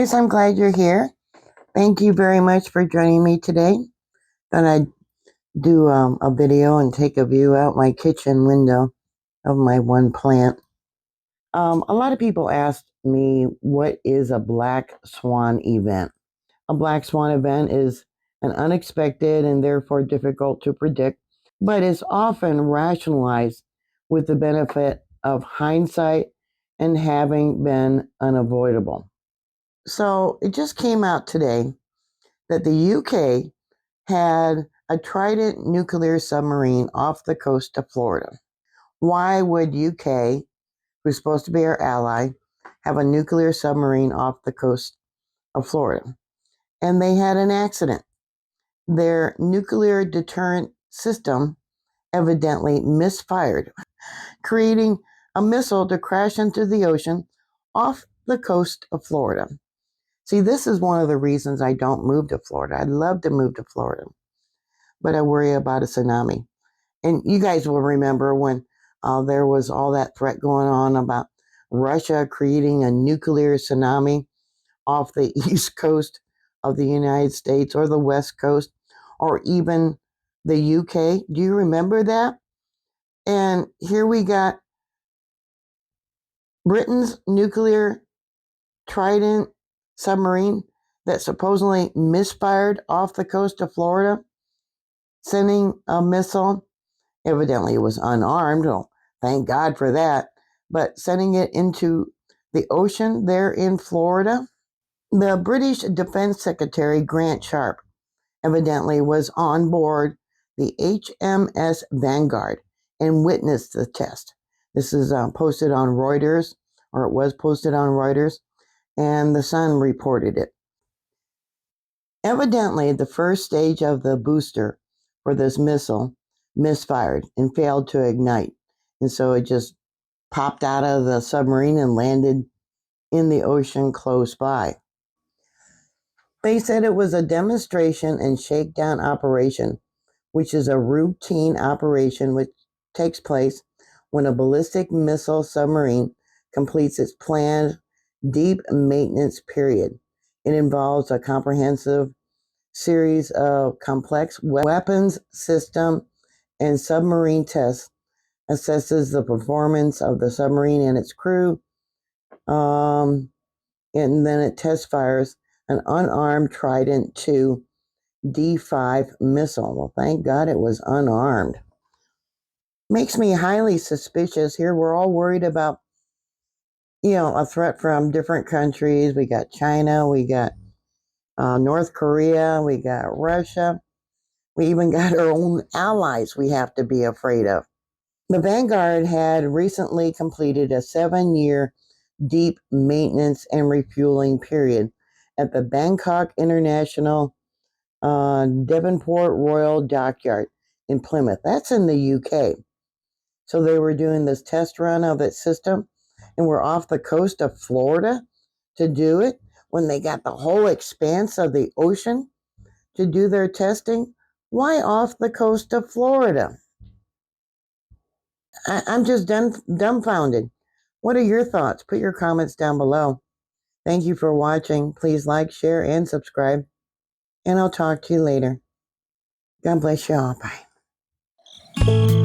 guys, I'm glad you're here. Thank you very much for joining me today. Thought I'd do a video and take a view out my kitchen window of my one plant. A lot of people asked me, what is a black swan event? A black swan event is an unexpected and therefore difficult to predict, but is often rationalized with the benefit of hindsight and having been unavoidable. So it just came out today that the UK had a Trident nuclear submarine off the coast of Florida. Why would UK, who's supposed to be our ally, have a nuclear submarine off the coast of Florida? And they had an accident. Their nuclear deterrent system evidently misfired, creating a missile to crash into the ocean off the coast of Florida. See, this is one of the reasons I don't move to Florida. I'd love to move to Florida, but I worry about a tsunami. And you guys will remember when there was all that threat going on about Russia creating a nuclear tsunami off the east coast of the United States or the west coast or even the UK. Do you remember that? And here we got Britain's nuclear Trident submarine that supposedly misfired off the coast of Florida, sending a missile. Evidently, it was unarmed. Oh, thank God for that. But sending it into the ocean there in Florida. The British Defense Secretary, Grant Sharp, evidently was on board the HMS Vanguard and witnessed the test. This is posted on Reuters, or it was posted on Reuters, and the Sun reported it. Evidently, the first stage of the booster for this missile misfired and failed to ignite. And so it just popped out of the submarine and landed in the ocean close by. They said it was a demonstration and shakedown operation, which is a routine operation which takes place when a ballistic missile submarine completes its planned deep maintenance period. It involves a comprehensive series of complex weapons system and submarine tests, assesses the performance of the submarine and its crew, and then it test fires an unarmed Trident II D5 missile. Well, thank God it was unarmed. Makes me highly suspicious here. We're all worried about, a threat from different countries. We got China, we got North Korea, we got Russia. We even got our own allies we have to be afraid of. The Vanguard had recently completed a 7-year deep maintenance and refueling period at the Bangkok International Devonport Royal Dockyard in Plymouth. That's in the UK. So they were doing this test run of its system, and we're off the coast of Florida to do it when they got the whole expanse of the ocean to do their testing. Why off the coast of Florida? I'm just dumbfounded. What are your thoughts? Put your comments down below. Thank you for watching. Please like, share, and subscribe. And I'll talk to you later. God bless you all. Bye.